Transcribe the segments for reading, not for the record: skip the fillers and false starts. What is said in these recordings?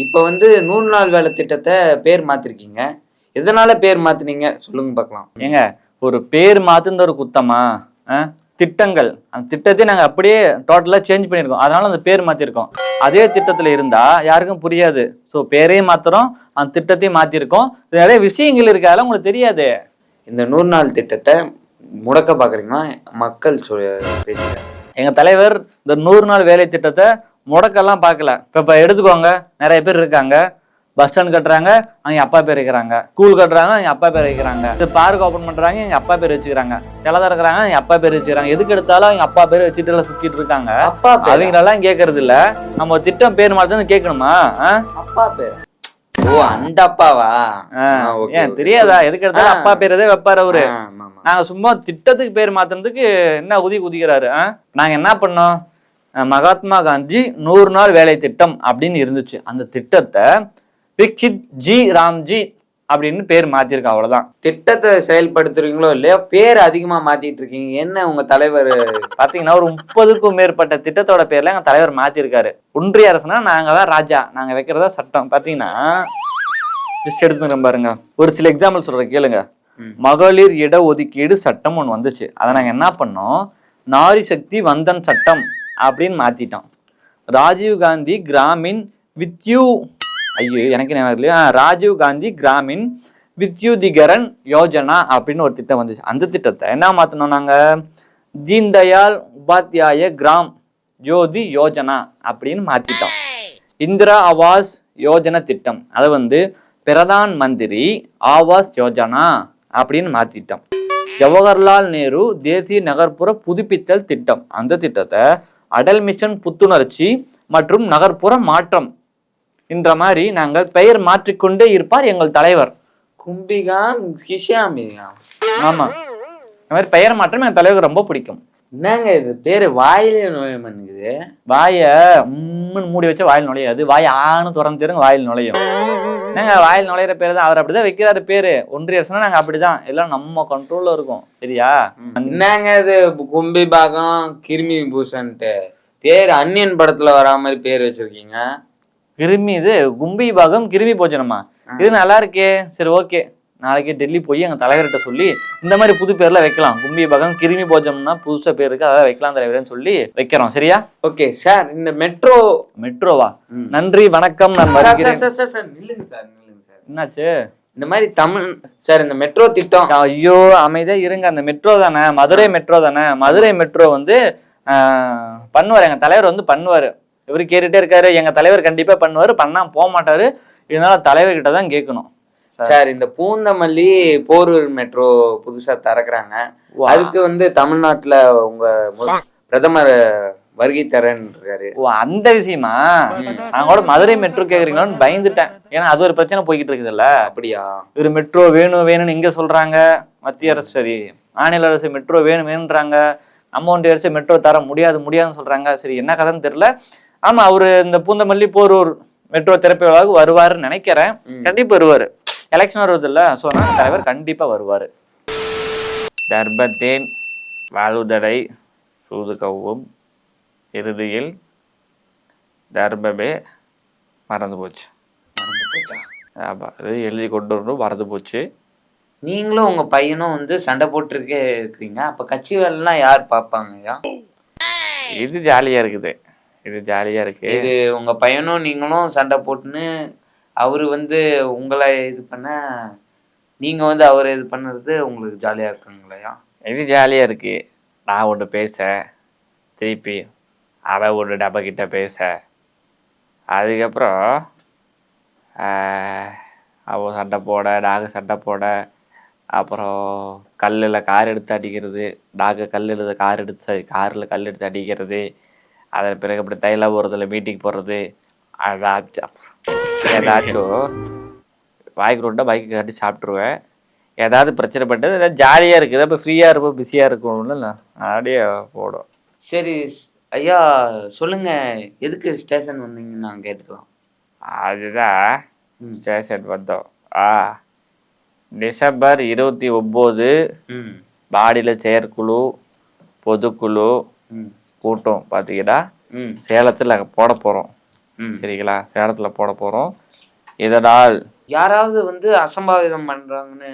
இப்ப வந்து 100 நாள் வேலை திட்டத்தை பேர் மாத்திருக்கீங்க. எதனால பேர் மாத்துனீங்க சொல்லுங்க பார்க்கலாம். ஏங்க ஒரு பேர் மாத்துன ஒரு குத்தமா? திட்டங்கள் அந்த திட்டத்தை நாங்க அப்படியே டோட்டலா சேஞ்ச் பண்ணியிருக்கோம். அதனால அந்த பேர் மாத்திருக்கோம். அதே திட்டத்துல இருந்தா யாருக்கும் புரியாது. ஸோ பேரையும் மாத்துறோம், அந்த திட்டத்தையும் மாத்திருக்கோம். நிறைய விஷயங்கள் இருக்கு, அதெல்லாம் உங்களுக்கு தெரியாது. இந்த 100 நாள் திட்டத்தை முடக்க பாக்குறீங்கன்னா மக்கள் பேசுறாங்க. எங்க தலைவர் இந்த 100 நாள் வேலை திட்டத்தை முடக்கெல்லாம் பார்க்கல. இப்ப எடுத்துக்கோங்க, நிறைய பேர் இருக்காங்க. பஸ் ஸ்டாண்ட் கட்டுறாங்க, அவங்க அப்பா பேர் வைக்கிறாங்க. ஸ்கூல் கட்டுறாங்க, அவங்க அப்பா பேர் வைக்கிறாங்க. பார்க் ஓபன் பண்றாங்க, எங்க அப்பா பேர் வச்சுக்கிறாங்க. சிலதா இருக்கிறாங்க, எங்க அப்பா பேர் வச்சுக்கிறாங்க. எதுக்கு எடுத்தாலும் அவங்க அப்பா பேர் வச்சுட்டு எல்லாம் சுத்திட்டு இருக்காங்க. அவங்களெல்லாம் கேட்கறது இல்ல. நம்ம திட்டம் பேர் மாத்தன்னு கேட்கணுமா? அப்பா பேர். ஓ, அந்த அப்பாவா? ஏன் தெரியாதா? எதுக்கு எடுத்தாலும் அப்பா பேரதே வைப்பாரு அவரு. நாங்க சும்மா திட்டத்துக்கு பேர் மாத்தினதுக்கு என்ன குதிக்கிறாரு. நாங்க என்ன பண்ணோம்? மகாத்மா காந்தி 100 நாள் வேலை திட்டம் அப்படின்னு இருந்துச்சு. அந்த திட்டத்தை விக்ஷித் ஜி ராம்ஜி அப்படின்னு பேர் மாத்திருக்கோம். அவ்வளவுதான். திட்டத்தை செயல்படுத்துறீங்களோ இல்லையா, பேர் அதிகமா மாத்திட்டு இருக்கீங்க. என்ன உங்க தலைவர் பாத்தீங்கன்னா ஒரு 30க்கும் மேற்பட்ட திட்டத்தோட பேர்ல எங்க தலைவர் மாத்திருக்காரு. ஒன்றிய அரசுனா நாங்க தான் ராஜா, நாங்க வைக்கிறதா சட்டம். பாத்தீங்கன்னா ஜஸ்ட் எடுத்துக்கிறோம் பாருங்க. ஒரு சில எக்ஸாம்பிள் சொல்றேன் கேளுங்க. மகளிர் இட ஒதுக்கீடு சட்டம் ஒன்று வந்துச்சு. அதை நாங்க என்ன பண்ணோம்? நாரி சக்தி வந்தன் சட்டம் அப்படின்னு மாத்திட்டோம். ராஜீவ் காந்தி கிராமின் வித்யூ எனக்கு ராஜீவ் காந்தி கிராமின் வித்யுதிகரன் யோஜனா அப்படின்னு ஒரு திட்டம் வந்துச்சு. அந்த திட்டத்தை என்ன மாத்தணும்? நாங்க தீன்தயாள் உபாத்யாய கிராம் ஜோதி யோஜனா அப்படின்னு மாத்திட்டோம். இந்திரா ஆவாஸ் யோஜனா திட்டம் அதை வந்து பிரதான் மந்திரி ஆவாஸ் யோஜனா அப்படின்னு மாத்திட்டோம். ஜவஹர்லால் நேரு தேசிய நகர்ப்புற புதுப்பித்தல் திட்டம் அந்த திட்டத்தை அடல் மிஷன் புத்துணர்ச்சி மற்றும் நகர்ப்புற மாற்றம் என்ற மாதிரி நாங்கள் பெயர் மாற்றிக்கொண்டே இருப்பார் எங்கள் தலைவர். கும்பிகாம் கிஷாமிகாம். ஆமா, இந்த மாதிரி பெயர் மாற்றம் என் தலைவருக்கு ரொம்ப பிடிக்கும். என்னங்க இது பேரு வாயிலே நுழையுது? வாய மூடி வச்சா வாயில் நுழையாது. வாய் ஆணு திறந்துருங்க வாயில் நுழையும். என்னங்க வாயில் நுழையிற பேரு தான். அவர் அப்படிதான் வைக்கிறாரு பேரு. ஒன்றிய அரசுனா நாங்க அப்படிதான், எல்லாம் நம்ம கண்ட்ரோல்ல இருக்கும். சரியா? என்னங்க இது கும்பி பாகம் கிருமி பூசன்ட்டு பேர் அன்னியன் படத்துல வரா மாதிரி பேர் வச்சிருக்கீங்க. கிருமி இது கும்பி பாகம் கிருமி போஜனமா? இது நல்லா இருக்கே. சரி, ஓகே, நாளைக்கு டெல்லி போய் எங்க தலைவர்கிட்ட சொல்லி இந்த மாதிரி புது பேர்ல வைக்கலாம். கும்பி பாகம் கிருமி போஜனம்னா புதுசா பேர் இருக்கு, அதான் வைக்கலாம் தலைவர்னு சொல்லி வைக்கிறோம். சரியா? Okay sir. இந்த மெட்ரோவா? நன்றி, வணக்கம், நான் வருகிறேன். நில்லுங்க சார். என்னாச்சு? இந்த மாதிரி தமிழ் சார் இந்த மெட்ரோ திட்டம். ஐயோ அமைதியா இருங்க. அந்த மெட்ரோ தானே, மதுரை மெட்ரோ தானே. மதுரை மெட்ரோ வந்து பண்ணுவார், எங்க தலைவர் வந்து பண்ணுவாரு. இவரு கேட்டுட்டே இருக்காரு, எங்க தலைவர் கண்டிப்பா பண்ணுவாரு. பண்ணா போக மாட்டாரு. இதனால தலைவர்கிட்ட தான் கேட்கணும். சார் இந்த பூந்தமல்லி போரூர் மெட்ரோ புதுசா திறக்கிறாங்க. அதுக்கு வந்து தமிழ்நாட்டுல உங்க பிரதமர் வருகை தரேன்னு இருக்காரு. ஓ, அந்த விஷயமா? நான் கூட மதுரை மெட்ரோ கேக்குறீங்களான்னு பயந்துட்டேன். ஏன்னா அது ஒரு பிரச்சனை போய்கிட்டு இருக்குதுல்ல. அப்படியா? ஒரு மெட்ரோ வேணும்னு இங்க சொல்றாங்க. மத்திய அரசு சரி, மாநில அரசு மெட்ரோ வேணும்ன்றாங்க. நம்ம ஒன்றிய அரசு மெட்ரோ தர முடியாதுன்னு சொல்றாங்க. சரி, என்ன கதைன்னு தெரியல. ஆமா, அவரு இந்த பூந்தமல்லி போரூர் மெட்ரோ திறப்பு விழாவுக்கு வருவாருன்னு நினைக்கிறேன். கண்டிப்பா வருவாரு. எலெக்ஷன் வருவது இல்ல, ஸோ தலைவர் கண்டிப்பா வருவாரு. தர்பத்தேன் வாழுதடை சூது கவ்வும் இறுதியில் தர்பமே மறந்து போச்சு. ஆமா, அது எழுதி கொண்டு வரணும், மறந்து போச்சு. நீங்களும் உங்க பையனும் வந்து சண்டை போட்டுருக்கே இருக்கிறீங்க. அப்ப கட்சி வேலைலாம் யார் பார்ப்பாங்கய்யா? இது ஜாலியா இருக்குது. இது உங்க பையனும் நீங்களும் சண்டை போட்டுன்னு அவரு வந்து உங்களை இது பண்ண, நீங்க வந்து அவரை இது பண்ணுறது உங்களுக்கு ஜாலியா இருக்குங்களையா? இது ஜாலியா இருக்கு. நான் ஒன்று பேச, திருப்பி அவன் ஒன்று டப்பக்கிட்ட பேச, அதுக்கப்புறம் அவன் சண்டை போட, நாங்கள் சண்டை போட, அப்புறம் கல்லில் கார் எடுத்து அடிக்கிறது, நாங்கள் காரில் கல் எடுத்து அடிக்கிறது, அதன் பிறகு அப்படி தைலா போகிறதுல மீட்டிங் போடுறது, ஏதாச்சும் வாய்க்கு ரொண்டா பைக்கு கட்டி சாப்பிட்ருவேன். ஏதாவது பிரச்சனை பண்ணிட்டு ஏதாவது ஜாலியாக இருக்குது. அப்போ ஃப்ரீயாக இருப்போம், பிஸியாக இருக்கணும்ல, அப்படியே போடும். சரி ஐயா, சொல்லுங்க, எதுக்கு ஸ்டேஷன் வந்தீங்கன்னு நான் கேட்டுக்கலாம். அதுதான் ஸ்டேஷன் வந்தோம். டிசம்பர் 29 மாநில செயற்குழு பொதுக்குழு கூட்டம் பார்த்தீங்கன்னா சேலத்தில் போட போகிறோம். சரிங்களா? சேலத்துல போட போறோம். இதனால் யாராவது வந்து அசம்பாவிதம் பண்றாங்கன்னு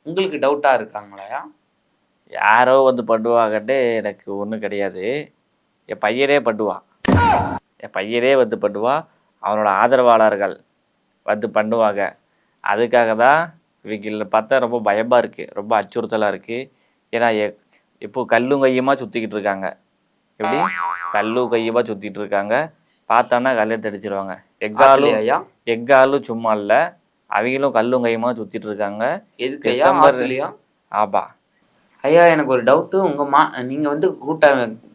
உங்களுக்கு டவுட்டா இருக்காங்களா? யாரோ வந்து பண்ணுவாங்கன்னு எனக்கு ஒன்றும் கிடையாது. என் பையனே பண்ணுவான். என் பையனே வந்து பண்ணுவான். அவனோட ஆதரவாளர்கள் வந்து பண்ணுவாங்க. அதுக்காக தான் இவங்கள பார்த்தா ரொம்ப பயமாக இருக்குது, ரொம்ப அச்சுறுத்தலாக இருக்குது. ஏன்னா இப்போ கல்லும் கையுமா சுற்றிக்கிட்டு இருக்காங்க. எப்படி கல்லும் கையுமா சுற்றிட்டு இருக்காங்க. பார்த்தான்னா கல்லெடுத்து அடிச்சிருவாங்க. எங்காலும் சும்மா இல்லை, அவங்களும் கல்லும் கையுமா சுற்றிட்டு இருக்காங்க. ஆபா ஐயா, எனக்கு ஒரு டவுட்டு. நீங்க வந்து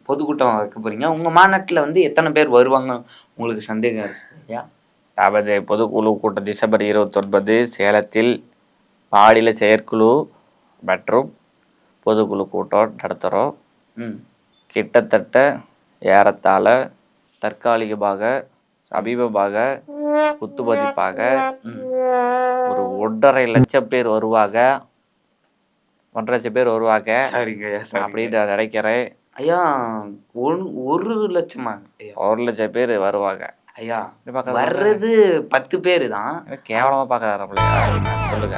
பொதுக்கூட்டம் வைக்க போறீங்க. உங்க மாநாட்டில் வந்து எத்தனை பேர் வருவாங்க உங்களுக்கு சந்தேகம் இருக்கு ஐயா? நமது பொதுக்குழு கூட்டம் டிசம்பர் 29 சேலத்தில் மாநில செயற்குழு மற்றும் பொதுக்குழு கூட்டம் நடத்துகிறோம். கிட்டத்தட்ட ஏறத்தாழ தற்காலிகமாக சமீபமாக குத்துமதிப்பாக ஒரு 1.5 லட்சம் பேர் வருவாங்க. 1.5 லட்சம் பேர் வருவாங்க அப்படின்னு நான் நினைக்கிறேன். ஐயா, 1 லட்சமா? 1 லட்சம் பேர் வருவாங்க ஐயா. வர்றது 10 பேர் தான். கேவலமா பார்க்கறாங்க. சொல்லுங்க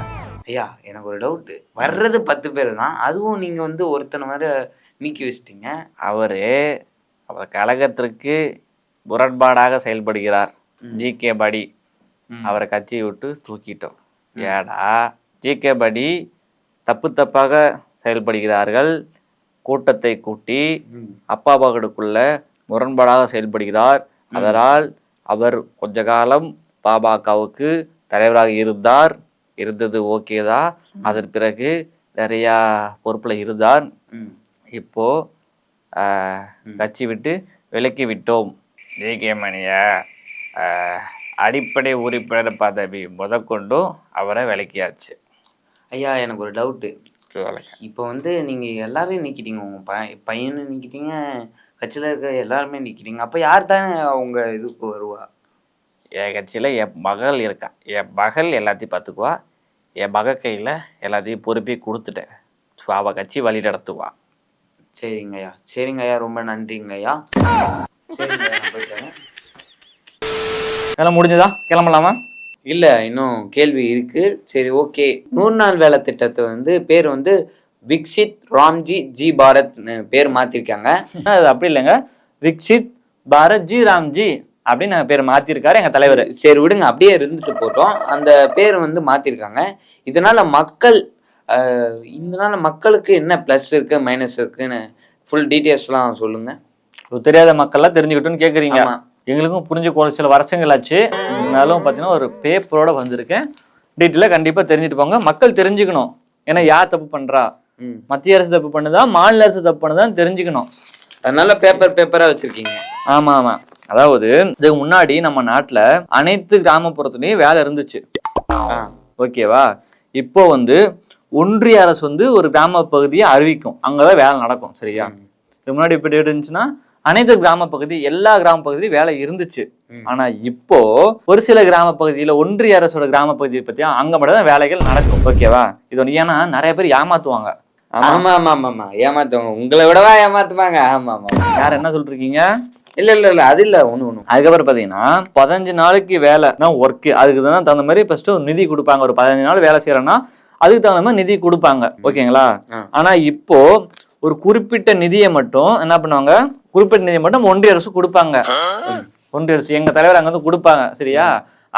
ஐயா, எனக்கு ஒரு டவுட்டு. வர்றது 10 பேர் தான், அதுவும் நீங்க வந்து ஒருத்தனை மாதிரி நீக்கி வச்சிட்டீங்க. அவர் கழகத்திற்கு முரண்பாடாக செயல்படுகிறார். ஜிகே படி அவரை கட்சியை விட்டு தூக்கிட்டோம். ஏடா ஜிகே படி தப்பாக செயல்படுகிறார்கள். கூட்டத்தை கூட்டி அப்பா மகனுக்குள்ள முரண்பாடாக செயல்படுகிறார். அதனால் அவர் கொஞ்ச காலம் பாமகவுக்கு தலைவராக இருந்தது ஓகேதான். அதன் பிறகு நிறையா பொறுப்புல இருந்தார். இப்போ கட்சி விட்டு விலக்கி விட்டோம். ஜிகே மணிய அடிப்படை உறுப்பினர் பதவி முதற்கொண்டும் அவரை விலக்கியாச்சு. ஐயா, எனக்கு ஒரு டவுட்டு. இப்போ வந்து நீங்க எல்லாரையும் நீக்கிட்டீங்க, உங்க பையனும் நீக்கிட்டீங்க, கட்சியில் இருக்க எல்லாருமே நிற்கிறீங்க. அப்போ யார் தானே அவங்க இதுக்கு வருவா? என் கட்சியில் என் மகள் இருக்கா. என் மகள் எல்லாத்தையும் பார்த்துக்குவா. என் மகள் கையில் எல்லாத்தையும் பொறுப்பி கொடுத்துட்டேன். ஸோ அவள் கட்சி வழி நடத்துவா. சரிங்க ஐயா, ரொம்ப நன்றிங்க ஐயா. சரிங்க ஐயா, நான் போயிட்டேன். எல்லாம் முடிஞ்சதா? கிளம்பலாமா? இல்லை, இன்னும் கேள்வி இருக்கு. சரி, ஓகே. 100 நாள் வேலை திட்டத்தை வந்து பேர் வந்து விக்ஷித் ராம்ஜி ஜி பாரத் பேர் மாத்திருக்காங்க. அது அப்படி இல்லைங்க, விக்ஷித் பாரத் ஜி ராம்ஜி அப்படின்னு பேர் மாத்திருக்காரு எங்க தலைவர். சரி விடுங்க, அப்படியே இருந்துட்டு போட்டோம். அந்த பேர் வந்து மாத்திருக்காங்க. இதனால மக்களுக்கு என்ன பிளஸ் இருக்கு மைனஸ் இருக்குன்னு ஃபுல் டீட்டெயில்ஸ்லாம் சொல்லுங்க. தெரியாத மக்கள்லாம் தெரிஞ்சுக்கிட்டோன்னு கேட்குறீங்க. எங்களுக்கும் புரிஞ்சு ஒரு சில வருஷங்கள் ஆச்சு. இருந்தாலும் பார்த்தீங்கன்னா ஒரு பேப்பரோட வந்திருக்கேன். டீட்டெயிலாக கண்டிப்பாக தெரிஞ்சுட்டு போங்க. மக்கள் தெரிஞ்சுக்கணும். ஏன்னா யார் தப்பு பண்றா, மத்திய அரசு தப்பு பண்ணுதா மாநில அரசு தப்பு பண்ணுதான்னு தெரிஞ்சுக்கணும். அதனால பேப்பரா வச்சிருக்கீங்க. ஆமா. அதாவது இதுக்கு முன்னாடி நம்ம நாட்டுல அனைத்து கிராமப்புறத்துலயும் வேலை இருந்துச்சு, ஓகேவா? இப்போ வந்து ஒன்றிய அரசு வந்து ஒரு கிராம பகுதியை அறிவிக்கும், அங்கதான் வேலை நடக்கும், சரியா? இதுக்கு முன்னாடி இப்படி இருந்துச்சுன்னா அனைத்து கிராம பகுதி எல்லா கிராம பகுதியிலும் வேலை இருந்துச்சு. ஆனா இப்போ ஒரு சில கிராம பகுதியில ஒன்றிய அரசோட கிராம பகுதியை பத்தியா அங்க மட்டும் தான் வேலைகள் நடக்கும், ஓகேவா? இது ஒன்று. ஏன்னா நிறைய பேர் ஏமாத்துவாங்க. ஆமா, ஏமாத்துவாங்க. உங்களை விடவா ஏமாத்துவாங்க? ஆமா. யார் என்ன சொல்லிருக்கீங்க? இல்ல அது இல்ல ஒண்ணு. அதுக்கப்புறம் பாத்தீங்கன்னா 15 நாளைக்கு வேலை தான் ஒர்க். அதுக்கு தான் தகுந்த மாதிரி ஃபர்ஸ்ட் ஒரு நிதி கொடுப்பாங்க. ஒரு 15 நாள் வேலை செய்யறோம்னா அதுக்கு தகுந்த மாதிரி நிதி கொடுப்பாங்க, ஓகேங்களா? ஆனா இப்போ ஒரு குறிப்பிட்ட நிதியை மட்டும் என்ன பண்ணுவாங்க, குறிப்பிட்ட நிதியை மட்டும் ஒன்றிய அரசு கொடுப்பாங்க. ஒன்றிய அரசு எங்க தலைவர் அங்க வந்து கொடுப்பாங்க, சரியா?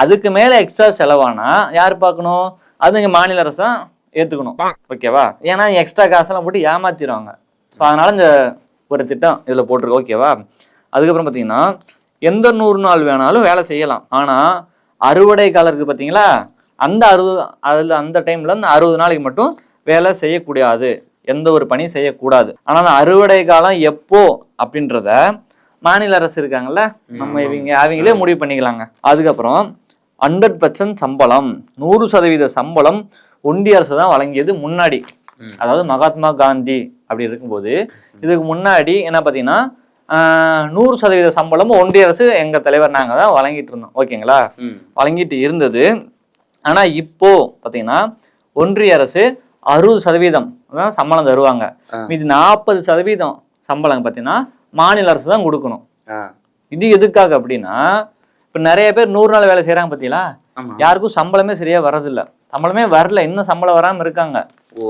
அதுக்கு மேல எக்ஸ்ட்ரா செலவானா யார் பார்க்கணும்? அது இங்க மாநில அரசு தான் ஏத்துக்கணும், ஓகேவா? ஏன்னா எக்ஸ்ட்ரா காசெல்லாம் போட்டு ஏமாத்திடுவாங்க. ஸோ அதனால இந்த ஒரு திட்டம் இதுல போட்டிருக்கு, ஓகேவா? அதுக்கப்புறம் பார்த்தீங்கன்னா எந்த 100 நாள் வேணாலும் வேலை செய்யலாம். ஆனா அறுவடை காலம் இருக்கு பார்த்தீங்களா, அந்த டைம்ல அந்த 60 நாளைக்கு மட்டும் வேலை செய்யக்கூடாது, எந்த ஒரு பணி செய்யக்கூடாது. ஆனா அந்த அறுவடை காலம் எப்போ அப்படின்றத மாநில அரசு இருக்காங்கல்ல, நம்ம அவங்களே முடிவு பண்ணிக்கலாங்க. அதுக்கப்புறம் 100% சம்பளம், 100% சம்பளம் ஒன்றிய அரசு தான் வழங்கியது முன்னாடி. அதாவது மகாத்மா காந்தி அப்படி இருக்கும்போது இதுக்கு முன்னாடி என்ன பார்த்தீங்கன்னா 100% சம்பளம் ஒன்றிய அரசு எங்க தலைவர் நாங்க தான் வழங்கிட்டு இருந்தோம், ஓகேங்களா? வழங்கிட்டு இருந்தது. ஆனா இப்போ பாத்தீங்கன்னா ஒன்றிய அரசு 60% தான் சம்பளம் தருவாங்க. மீது 40% சம்பளம் பாத்தீங்கன்னா மாநில அரசு தான் கொடுக்கணும். இது எதுக்காக அப்படின்னா இப்ப நிறைய பேர் 100 நாள் வேலை செய்யறாங்க பாத்தீங்களா, ஆமா. யாருக்கும் சம்பளமே சரியா வரதில்ல. சம்பளமே வரல, இன்னும் சம்பளம் வராம இருக்காங்க. ஓ,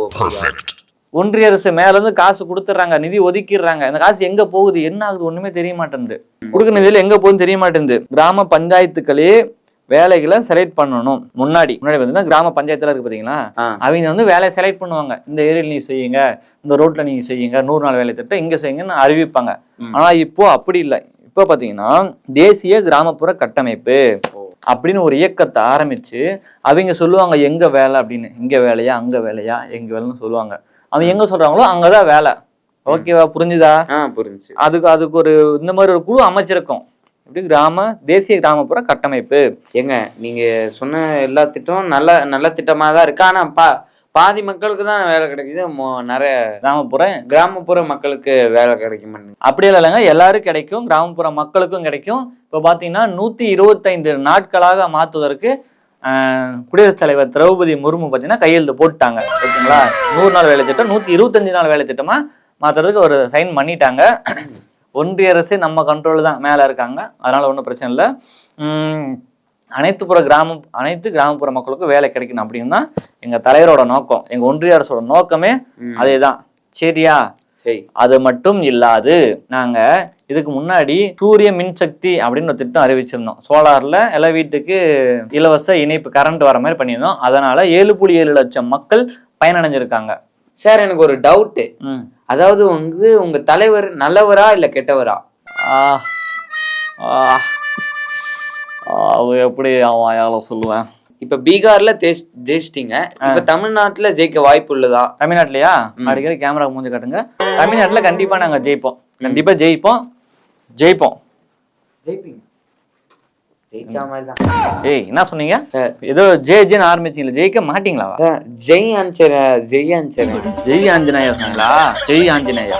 ஒன்றிய அரசு மேல இருந்து காசு கொடுத்துட்றாங்க, நிதி ஒதுக்கிடுறாங்க. இந்த காசு எங்க போகுது, என்ன ஆகுது, ஒண்ணுமே தெரிய மாட்டேங்குது. கொடுக்குற நிதியில எங்க போகுதுன்னு தெரிய மாட்டேங்குது. கிராம பஞ்சாயத்துக்களே வேலைகளை செலக்ட் பண்ணணும். முன்னாடி வந்து கிராம பஞ்சாயத்துல இருக்கு பாத்தீங்களா, அவங்க வந்து வேலையை செலக்ட் பண்ணுவாங்க. இந்த ஏரியால நீங்க செய்யுங்க, இந்த ரோட்ல நீங்க செய்யுங்க, 100 நாள் வேலை திட்டம் இங்க செய்யுங்கன்னு அறிவிப்பாங்க. ஆனா இப்போ அப்படி இல்லை. இப்போ பாத்தீங்கன்னா தேசிய கிராமப்புற கட்டமைப்பு அப்படின்னு ஒரு இயக்கத்தை ஆரம்பிச்சு அவங்க சொல்லுவாங்க எங்க வேலை அப்படின்னு. இங்க வேலையா அங்க வேலையா எங்க வேலைன்னு சொல்லுவாங்க. அவங்க எங்க சொல்றாங்களோ அங்கதான் வேலை. ஓகேவா, புரிஞ்சுதா? புரிஞ்சு. அதுக்கு ஒரு இந்த மாதிரி ஒரு குழு அமைச்சிருக்கோம். இப்படி தேசிய கிராமப்புற கட்டமைப்பு. ஏங்க நீங்க சொன்ன எல்லா திட்டமும் நல்ல திட்டமா தான் இருக்கு. ஆனா பாதி மக்களுக்கு தான் வேலை கிடைக்குது, நிறைய கிராமப்புற மக்களுக்கு வேலை கிடைக்கும். அப்படி இல்லைங்க, எல்லாரும் கிடைக்கும், கிராமப்புற மக்களுக்கும் கிடைக்கும். இப்போ பாத்தீங்கன்னா 125 நாட்களாக மாற்றுவதற்கு குடியரசுத் தலைவர் திரௌபதி முர்மு பார்த்தீங்கன்னா கையெழுத்து போட்டுட்டாங்க. ஓகேங்களா, 100 நாள் வேலை திட்டம் 125 நாள் வேலை திட்டமா மாத்துறதுக்கு ஒரு சைன் பண்ணிட்டாங்க. ஒன்றிய அரசு நம்ம கண்ட்ரோல் தான் மேல இருக்காங்க, அதனால ஒன்றும் பிரச்சனை இல்லை. அனைத்து கிராமப்புற மக்களுக்கும் வேலை கிடைக்கணும் அப்படின்னு தான் எங்க தலைவரோட நோக்கம், எங்க ஒன்றிய அரசோட நோக்கமே அதேதான். சரியா? சரி. அது மட்டும் இல்லாது நாங்க இதுக்கு முன்னாடி சூரிய மின்சக்தி அப்படின்னு ஒரு திட்டம் அறிவிச்சிருந்தோம். சோலார்ல எல்லா வீட்டுக்கு இலவச இணைப்பு கரண்ட் வர மாதிரி பண்ணியிருந்தோம். அதனால 7.7 லட்சம் மக்கள் பயனடைஞ்சிருக்காங்க. சார், எனக்கு ஒரு டவுட்டு. அதாவது வந்து உங்க தலைவர் நல்லவரா இல்ல கெட்டவரா? எப்படி அவன் சொல்லுவேன். இப்ப பீகார்ல ஜெயிச்சிட்டீங்க, இப்ப தமிழ்நாட்டுல ஜெயிக்க வாய்ப்பு உள்ளதா? தமிழ்நாட்டுலயா? அடிக்கடி கேமரா மூஞ்சி காட்டுங்க. தமிழ்நாட்டுல கண்டிப்பா நாங்க ஜெயிப்போம், கண்டிப்பா ஜெயிப்போம். ஜெயிப்பீங்க? ஏய், என்ன சொன்னீங்க? ஏதோ ஜெய்னு ஆரம்பிச்சீங்களா, ஜெயிக்க மாட்டீங்களா? ஜெய் ஆஞ்சநேயா சொன்னீங்களா? ஜெய் ஆஞ்சநேயா.